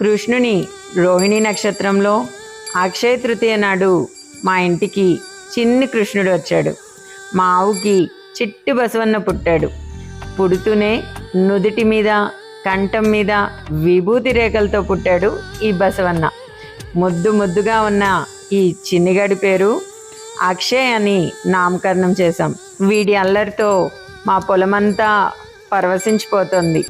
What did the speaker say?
కృష్ణుని రోహిణి నక్షత్రంలో అక్షయ తృతీయ నాడు మా ఇంటికి చిన్ని కృష్ణుడు వచ్చాడు. మా ఆవుకి చిట్టి బసవన్న పుట్టాడు. పుడుతూనే నుదుటి మీద కంఠం మీద విభూతి రేఖలతో పుట్టాడు ఈ బసవన్న. ముద్దు ముద్దుగా ఉన్న ఈ చిన్నిగాడి పేరు అక్షయ్ అని నామకరణం చేశాం. వీడి అల్లరితో మా పొలమంతా పరవశించిపోతుంది.